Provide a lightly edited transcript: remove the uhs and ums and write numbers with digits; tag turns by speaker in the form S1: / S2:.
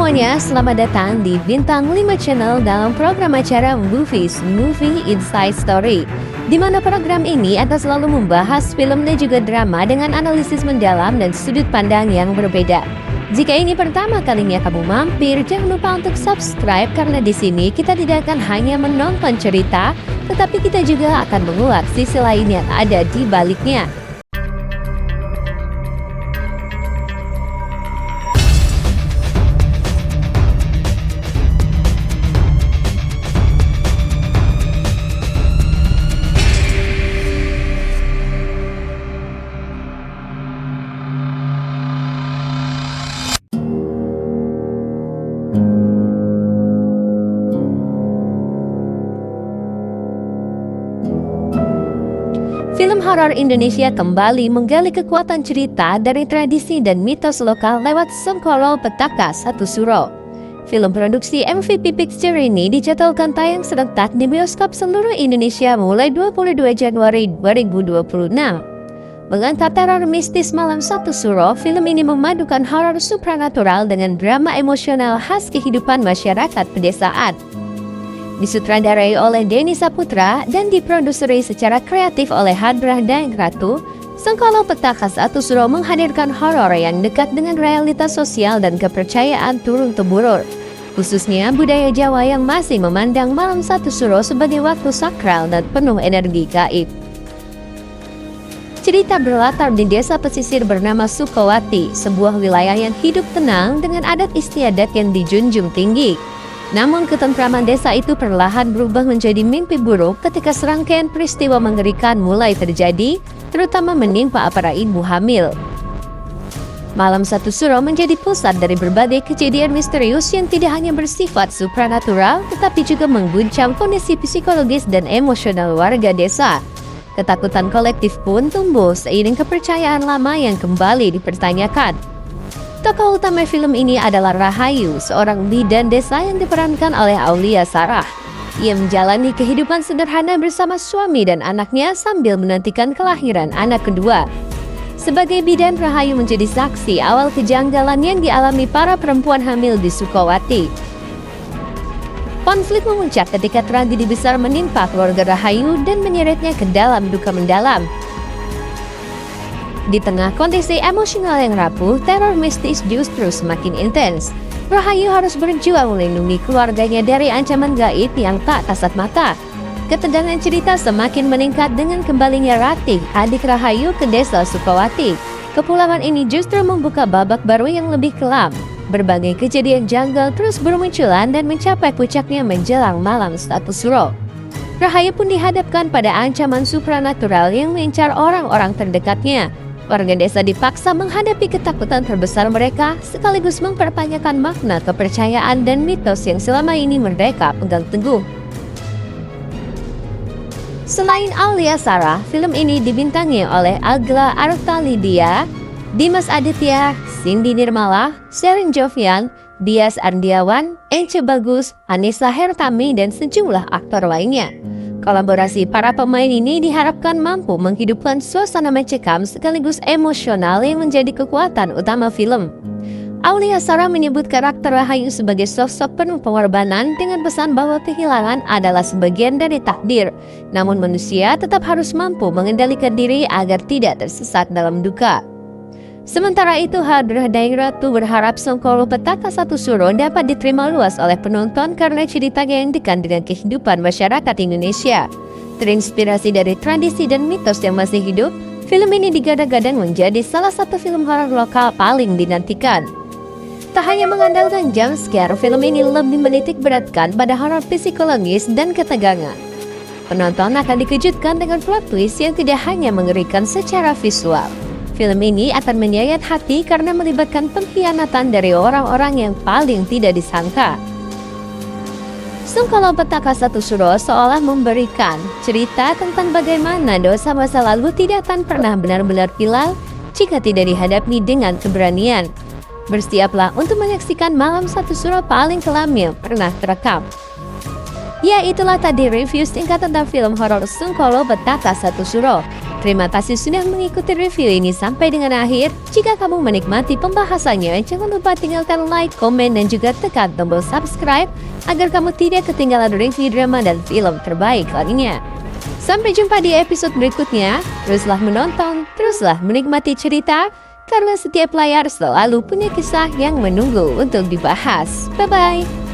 S1: semuanya, selamat datang di Bintang 5 Channel dalam program acara Movies Movie Inside Story, di mana program ini akan selalu membahas film dan juga drama dengan analisis mendalam dan sudut pandang yang berbeda. Jika ini pertama kalinya kamu mampir, jangan lupa untuk subscribe karena di sini kita tidak akan hanya menonton cerita, tetapi kita juga akan menguak sisi lain yang ada di baliknya. Film horor Indonesia kembali menggali kekuatan cerita dari tradisi dan mitos lokal lewat Sengkolo Petaka Satu Suro. Film produksi MVP Pictures ini dijadwalkan tayang serentak di bioskop seluruh Indonesia mulai 22 Januari 2026. Mengangkat teror mistis Malam Satu Suro, film ini memadukan horor supranatural dengan drama emosional khas kehidupan masyarakat pedesaan. Disutradarai oleh Denny Saputra dan diproduseri secara kreatif oleh Hadrah Daengratu, Sengkolo Petaka Satu Suro menghadirkan horor yang dekat dengan realitas sosial dan kepercayaan turun-temurun, khususnya budaya Jawa yang masih memandang Malam Satu Suro sebagai waktu sakral dan penuh energi gaib. Cerita berlatar di desa pesisir bernama Sukowati, sebuah wilayah yang hidup tenang dengan adat istiadat yang dijunjung tinggi. Namun ketentraman desa itu perlahan berubah menjadi mimpi buruk ketika serangkaian peristiwa mengerikan mulai terjadi, terutama menimpa para ibu hamil. Malam Satu Suro menjadi pusat dari berbagai kejadian misterius yang tidak hanya bersifat supranatural, tetapi juga mengguncang kondisi psikologis dan emosional warga desa. Ketakutan kolektif pun tumbuh seiring kepercayaan lama yang kembali dipertanyakan. Tokoh utama film ini adalah Rahayu, seorang bidan desa yang diperankan oleh Aulia Sarah. Ia menjalani kehidupan sederhana bersama suami dan anaknya sambil menantikan kelahiran anak kedua. Sebagai bidan, Rahayu menjadi saksi awal kejanggalan yang dialami para perempuan hamil di Sukowati. Konflik memuncak ketika tragedi besar menimpa keluarga Rahayu dan menyeretnya ke dalam duka mendalam. Di tengah kondisi emosional yang rapuh, teror mistis justru semakin intens. Rahayu harus berjuang melindungi keluarganya dari ancaman gaib yang tak kasat mata. Ketegangan cerita semakin meningkat dengan kembalinya Ratih, adik Rahayu, ke desa Sukowati. Kepulauan ini justru membuka babak baru yang lebih kelam. Berbagai kejadian janggal terus bermunculan dan mencapai puncaknya menjelang Malam Satu Suro. Rahayu pun dihadapkan pada ancaman supranatural yang mengincar orang-orang terdekatnya. Warga desa dipaksa menghadapi ketakutan terbesar mereka, sekaligus mempertanyakan makna kepercayaan dan mitos yang selama ini mereka pegang teguh. Selain Aulia Sarah, film ini dibintangi oleh Agla Artalidia, Dimas Aditya, Cindy Nirmala, Sherin Jovian, Dias Ardiawan, Ence Bagus, Anissa Hertami, dan sejumlah aktor lainnya. Kolaborasi para pemain ini diharapkan mampu menghidupkan suasana mencekam sekaligus emosional yang menjadi kekuatan utama film. Aulia Sarah menyebut karakter Rahayu sebagai sosok penuh pengorbanan dengan pesan bahwa kehilangan adalah sebagian dari takdir. Namun manusia tetap harus mampu mengendalikan diri agar tidak tersesat dalam duka. Sementara itu, Hadrah Daengratu berharap Sengkolo Petaka Satu Suro dapat diterima luas oleh penonton karena ceritanya yang dekat dengan kehidupan masyarakat Indonesia. Terinspirasi dari tradisi dan mitos yang masih hidup, film ini digadang-gadang menjadi salah satu film horor lokal paling dinantikan. Tak hanya mengandalkan jump scare, film ini lebih menitik beratkan pada horor psikologis dan ketegangan. Penonton akan dikejutkan dengan plot twist yang tidak hanya mengerikan secara visual. Film ini akan menyayat hati karena melibatkan pengkhianatan dari orang-orang yang paling tidak disangka. Sengkolo Petaka Satu Suro seolah memberikan cerita tentang bagaimana dosa masa lalu tidak akan pernah benar-benar hilang jika tidak dihadapi dengan keberanian. Bersiaplah untuk menyaksikan Malam Satu Suro paling kelam yang pernah terekam. Ya, itulah tadi review singkat tentang film horor Sengkolo Petaka Satu Suro. Terima kasih sudah mengikuti review ini sampai dengan akhir. Jika kamu menikmati pembahasannya, jangan lupa tinggalkan like, komen, dan juga tekan tombol subscribe agar kamu tidak ketinggalan review drama dan film terbaik lainnya. Sampai jumpa di episode berikutnya. Teruslah menonton, teruslah menikmati cerita, karena setiap layar selalu punya kisah yang menunggu untuk dibahas. Bye-bye!